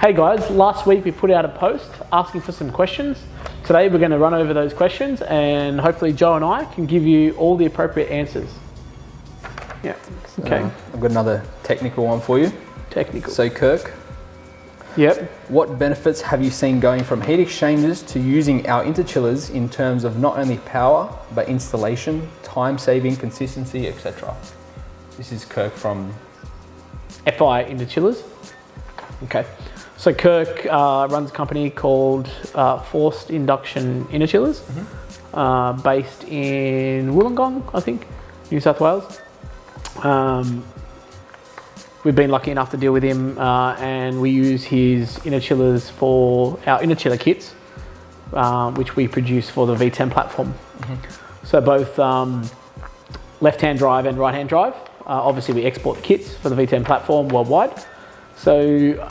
Hey guys, last week we put out a post asking for some questions. Today we're going to run over those questions and hopefully Joe and I can give you all the appropriate answers. Yeah, okay. I've got another technical one for you. Technical. So Kirk, yep. What benefits have you seen going from heat exchangers to using our interchillers in terms of not only power, but installation, time saving, consistency, etc.? This is Kirk from FI Interchillers. Okay. So Kirk runs a company called Forced Induction Interchillers, based in Wollongong, I think, New South Wales. We've been lucky enough to deal with him and we use his interchillers for our interchiller kits, which we produce for the V10 platform. So both left-hand drive and right-hand drive. Obviously we export the kits for the V10 platform worldwide. So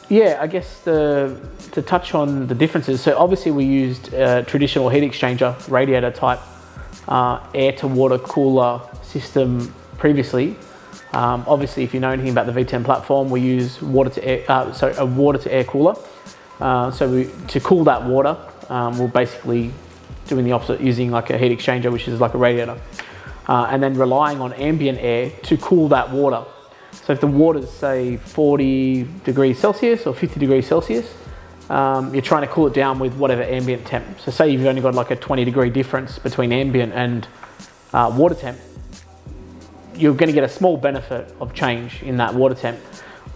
yeah, I guess to touch on the differences, so obviously we used a traditional heat exchanger, radiator type, air to water cooler system previously. Obviously if you know anything about the V10 platform, we use a water to air cooler. To cool that water, we're basically doing the opposite, using like a heat exchanger, which is like a radiator. And then relying on ambient air to cool that water. So if the water's say 40 degrees Celsius or 50 degrees Celsius, you're trying to cool it down with whatever ambient temp. So say you've only got like a 20-degree difference between ambient and water temp, you're going to get a small benefit of change in that water temp.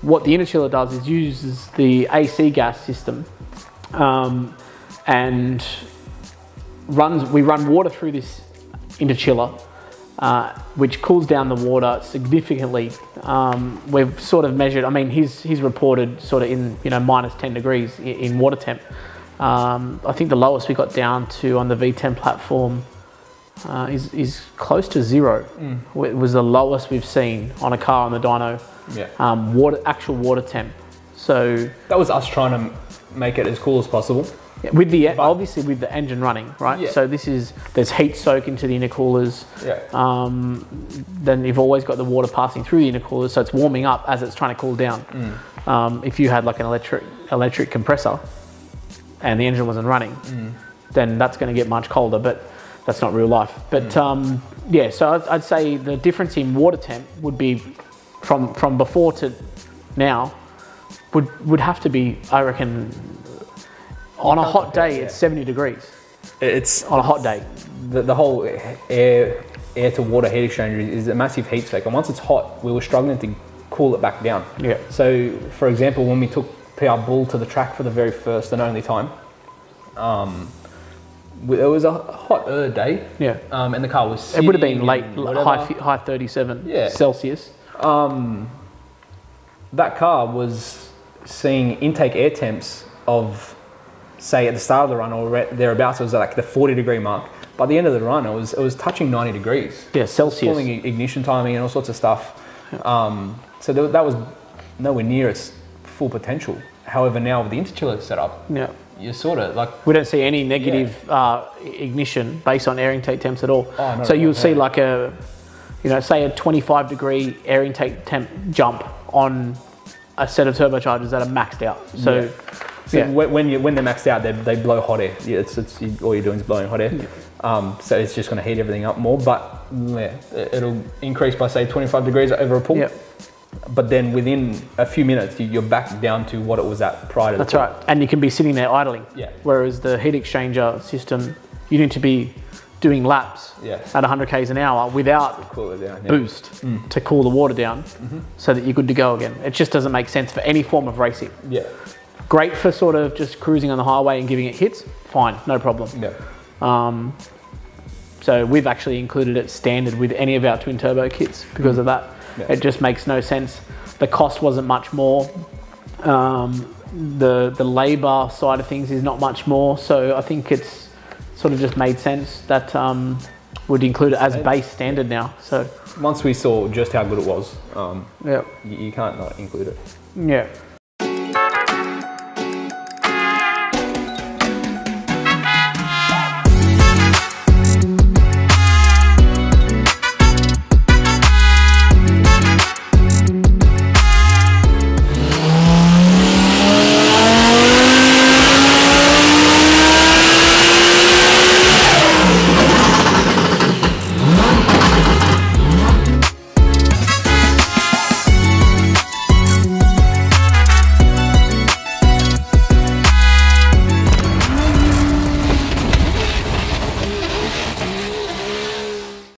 What the interchiller does is uses the AC gas system and we run water through this interchiller, which cools down the water significantly. We've sort of measured, I mean, he's reported sort of in, minus 10 degrees in water temp. I think the lowest we got down to on the V10 platform is close to 0. It was the lowest we've seen on a car on the dyno. Yeah. Actual water temp. So that was us trying to make it as cool as possible. With the obviously with the engine running, right? Yeah. So there's heat soak into the intercoolers. Yeah. Then you've always got the water passing through the intercoolers, so it's warming up as it's trying to cool down. If you had like an electric compressor and the engine wasn't running, then that's going to get much colder. But that's not real life. But yeah, so I'd say the difference in water temp would be from before to now would have to be, I reckon, on a hot day, it's 70 degrees. It's on a hot day. The whole air to water heat exchanger is a massive heat soak, and once it's hot, we were struggling to cool it back down. Yeah. So, for example, when we took PR Bull to the track for the very first and only time, it was a hot day. Yeah. And the car was sitting. It would have been high 37 Celsius. That car was seeing intake air temps of, say, at the start of the run or thereabouts, it was like the 40-degree mark. By the end of the run, it was touching 90 degrees. Yeah, Celsius. Pulling ignition timing and all sorts of stuff. So that was nowhere near its full potential. However, now with the interchiller setup, you're sort of like... We don't see any negative ignition based on air intake temps at all. Oh, so you'll see like a, say a 25-degree air intake temp jump on a set of turbochargers that are maxed out. So, when they're maxed out, they blow hot air. Yeah, all you're doing is blowing hot air. Yeah. So it's just going to heat everything up more. But it'll increase by say 25 degrees over a pull. Yep. But then within a few minutes, you're back down to what it was at prior to the pull. That's right. And you can be sitting there idling. Yeah. Whereas the heat exchanger system, you need to be doing laps at 100 k's an hour without boost to cool the water down so that you're good to go again. It just doesn't make sense for any form of racing. Yeah. Great for sort of just cruising on the highway and giving it hits, fine, no problem. Yeah. So we've actually included it standard with any of our twin turbo kits because of that. Yeah. It just makes no sense. The cost wasn't much more. The labour side of things is not much more. So I think it's sort of just made sense that would include it as base standard now. So once we saw just how good it was, you can't not include it. Yeah.